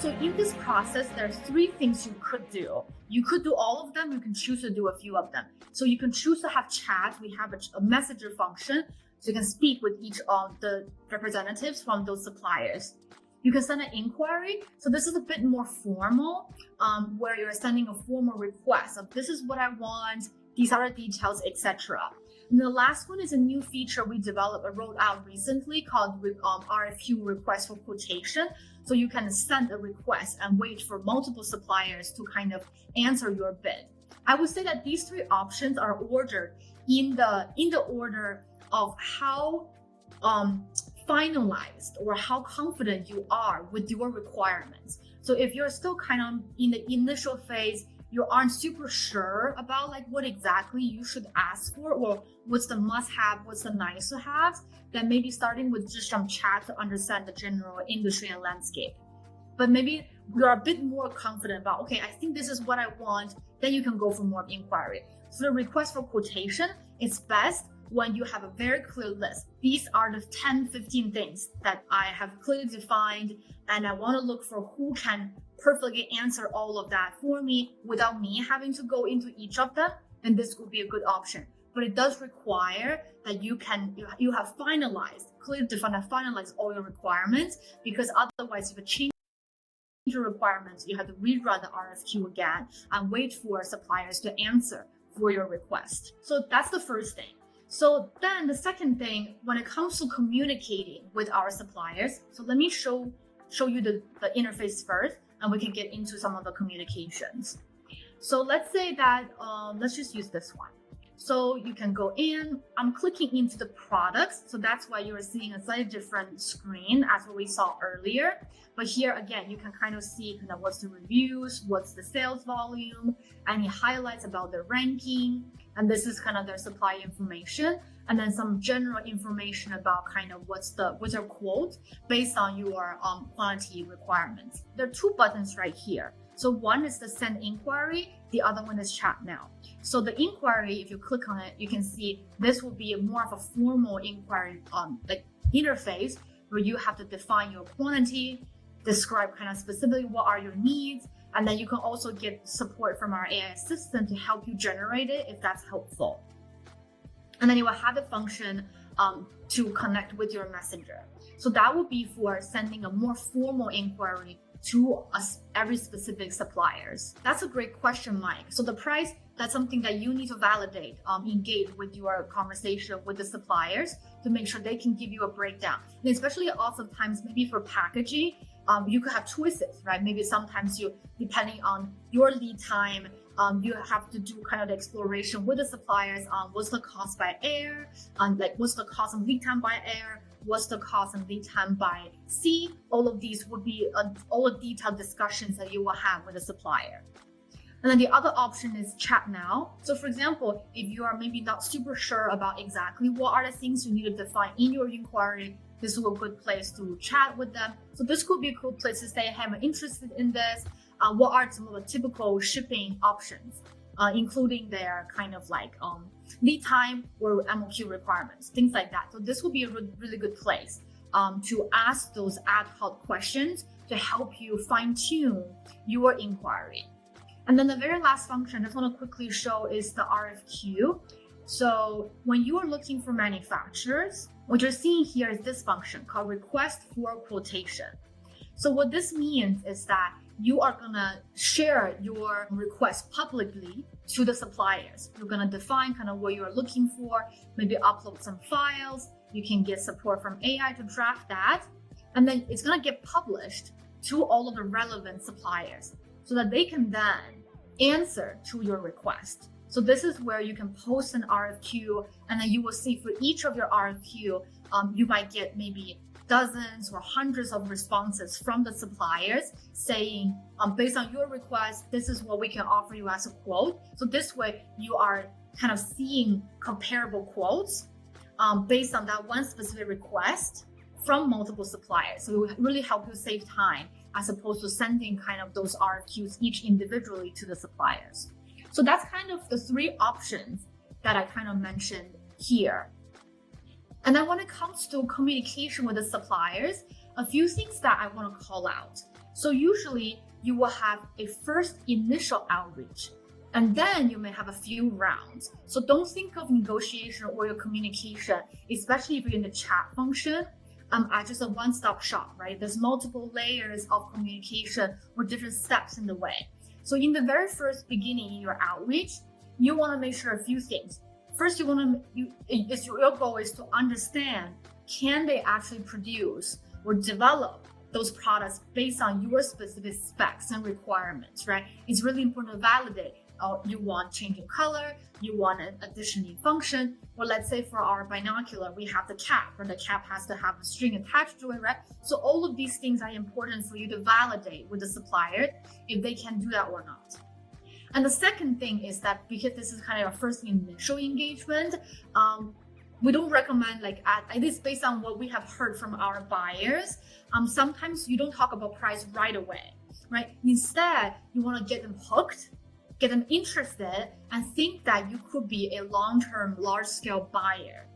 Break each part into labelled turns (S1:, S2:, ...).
S1: So in this process, there's three things you could do. You could do all of them. You can choose to do a few of them. So you can choose to have chat. We have a messenger function, so you can speak with each of the representatives from those suppliers. You can send an inquiry. So this is a bit more formal, where you're sending a formal request of this is what I want, these are the details, etc. And the last one is a new feature we developed and rolled out recently called RFQ request for quotation. So you can send a request and wait for multiple suppliers to kind of answer your bid. I would say that these three options are ordered in the order of how finalized or how confident you are with your requirements. So if you're still kind of in the initial phase, you aren't super sure about like what exactly you should ask for or what's the must-have, what's the nice-to-have, then maybe starting with just some chat to understand the general industry and landscape. But maybe you're a bit more confident about, okay, I think this is what I want, then you can go for more inquiry. So the request for quotation is best when you have a very clear list. These are the 10, 15 things that I have clearly defined, and I want to look for who can perfectly answer all of that for me without me having to go into each of them, then this would be a good option. But it does require that you have clearly defined and finalized all your requirements, because otherwise if you change your requirements, you have to rerun the RFQ again and wait for suppliers to answer for your request. So that's the first thing. So then the second thing, when it comes to communicating with our suppliers, so let me show you the interface first, and we can get into some of the communications. So let's say that, let's just use this one. So you can go in, I'm clicking into the products. So that's why you're seeing a slightly different screen as what we saw earlier. But here again, you can kind of see kind of what's the reviews, what's the sales volume, any highlights about their ranking. And this is kind of their supply information. And then some general information about kind of what's their quote based on your quantity requirements. There are two buttons right here. So one is the send inquiry, the other one is chat now. So the inquiry, if you click on it, you can see this will be more of a formal inquiry like interface where you have to define your quantity, describe kind of specifically what are your needs, and then you can also get support from our AI assistant to help you generate it if that's helpful. And then you will have a function to connect with your messenger. So that would be for sending a more formal inquiry to every specific suppliers. That's a great question, Mike. So the price, that's something that you need to validate, engage with your conversation with the suppliers to make sure they can give you a breakdown. And especially oftentimes, maybe for packaging, you could have choices, right? Maybe sometimes depending on your lead time, you have to do kind of the exploration with the suppliers on what's the cost by air, like what's the cost and lead time by air, what's the cost and lead time by sea. All of these would be all the detailed discussions that you will have with the supplier. And then the other option is chat now. So for example, if you are maybe not super sure about exactly what are the things you need to define in your inquiry, this is a good place to chat with them. So this could be a cool place to say, hey, I'm interested in this. What are some of the typical shipping options, including their kind of like lead time or MOQ requirements, things like that. So this would be a really good place to ask those ad hoc questions to help you fine tune your inquiry. And then the very last function I just want to quickly show is the RFQ. So when you are looking for manufacturers, what you're seeing here is this function called request for quotation. So what this means is that you are gonna share your request publicly to the suppliers. You're gonna define kind of what you're looking for, maybe upload some files. You can get support from AI to draft that. And then it's gonna get published to all of the relevant suppliers so that they can then answer to your request. So this is where you can post an RFQ, and then you will see for each of your RFQ, you might get maybe dozens or hundreds of responses from the suppliers saying, based on your request, this is what we can offer you as a quote. So this way you are kind of seeing comparable quotes based on that one specific request from multiple suppliers. So it will really help you save time as opposed to sending kind of those RFQs each individually to the suppliers. So that's kind of the three options that I kind of mentioned here. And then when it comes to communication with the suppliers, a few things that I want to call out. So usually you will have a first initial outreach, and then you may have a few rounds. So don't think of negotiation or your communication, especially if you're in the chat function, as just a one-stop shop, right? There's multiple layers of communication or different steps in the way. So in the very first beginning in your outreach, you want to make sure a few things. First, your goal is to understand, can they actually produce or develop those products based on your specific specs and requirements, right? It's really important to validate. You want change in color, you want an addition in function, or let's say for our binocular, we have the cap, and the cap has to have a string attached to it, right? So all of these things are important for you to validate with the supplier if they can do that or not. And the second thing is that because this is kind of our first initial engagement, we don't recommend, at least based on what we have heard from our buyers, sometimes you don't talk about price right away, right? Instead, you want to get them hooked, get them interested, and think that you could be a long-term, large-scale buyer.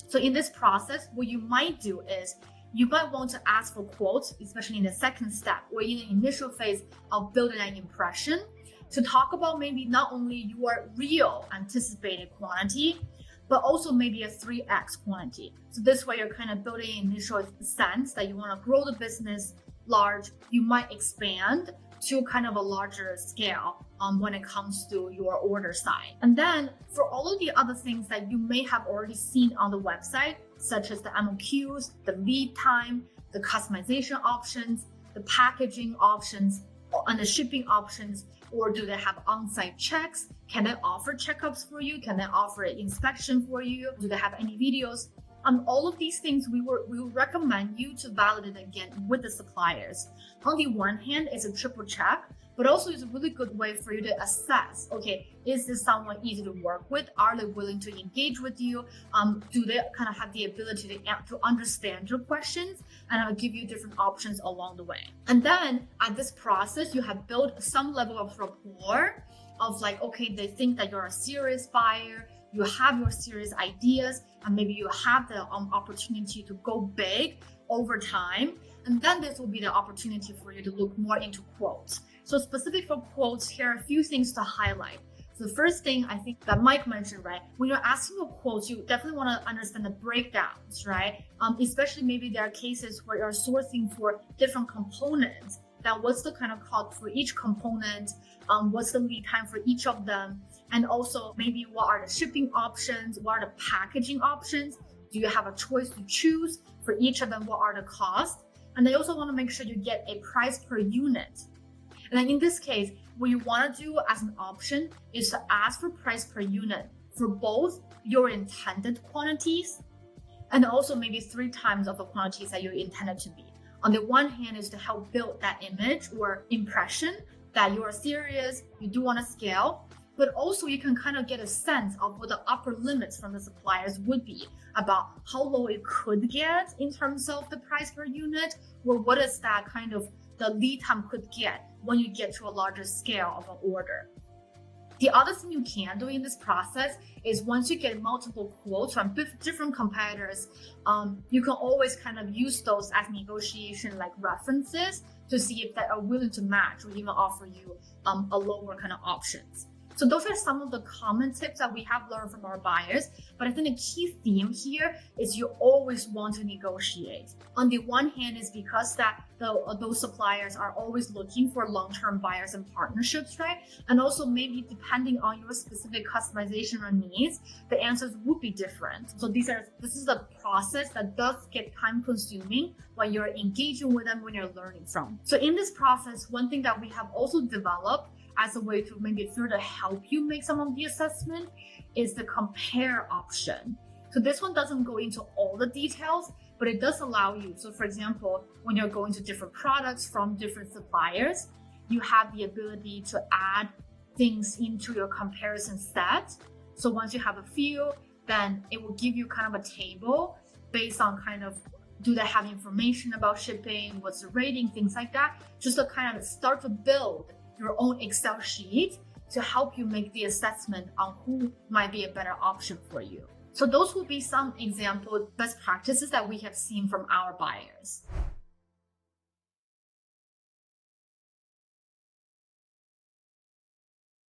S1: So in this process, what you might do is you might want to ask for quotes, especially in the second step or in the initial phase of building an impression, to talk about maybe not only your real anticipated quantity, but also maybe a 3x quantity. So this way you're kind of building an initial sense that you want to grow the business large. You might expand to kind of a larger scale when it comes to your order side. And then for all of the other things that you may have already seen on the website, such as the MOQs, the lead time, the customization options, the packaging options, and the shipping options, or do they have on-site checks? Can they offer checkups for you? Can they offer an inspection for you? Do they have any videos? All of these things we will recommend you to validate again with the suppliers. On the one hand, it's a triple check, but also it's a really good way for you to assess, okay, is this someone easy to work with? Are they willing to engage with you? Do they kind of have the ability to understand your questions? And I'll give you different options along the way. And then at this process, you have built some level of rapport of okay, they think that you're a serious buyer, you have your serious ideas, and maybe you have the opportunity to go big over time. And then this will be the opportunity for you to look more into quotes. So specific for quotes, here are a few things to highlight. So the first thing I think that Mike mentioned, right? When you're asking for quotes, you definitely want to understand the breakdowns, right? Especially maybe there are cases where you're sourcing for different components. That what's the kind of cost for each component? What's the lead time for each of them? And also maybe what are the shipping options? What are the packaging options? Do you have a choice to choose for each of them? What are the costs? And they also want to make sure you get a price per unit. And then in this case, what you want to do as an option is to ask for price per unit for both your intended quantities and also maybe 3 times of the quantities that you intended to be. On the one hand is to help build that image or impression that you are serious, you do want to scale, but also you can kind of get a sense of what the upper limits from the suppliers would be about how low it could get in terms of the price per unit, or what is that kind of the lead time could get when you get to a larger scale of an order. The other thing you can do in this process is once you get multiple quotes from different competitors, you can always kind of use those as negotiation references to see if they are willing to match or even offer you a lower kind of options. So those are some of the common tips that we have learned from our buyers. But I think the key theme here is you always want to negotiate. On the one hand is because that those suppliers are always looking for long-term buyers and partnerships, right? And also maybe depending on your specific customization or needs, the answers would be different. So this is a process that does get time consuming when you're engaging with them, when you're learning from. So in this process, one thing that we have also developed as a way to maybe further help you make some of the assessment is the compare option. So this one doesn't go into all the details, but it does allow you. So for example, when you're going to different products from different suppliers, you have the ability to add things into your comparison set. So once you have a few, then it will give you kind of a table based on kind of, do they have information about shipping, what's the rating, things like that, just to kind of start to build your own Excel sheet to help you make the assessment on who might be a better option for you. So those will be some example best practices that we have seen from our buyers.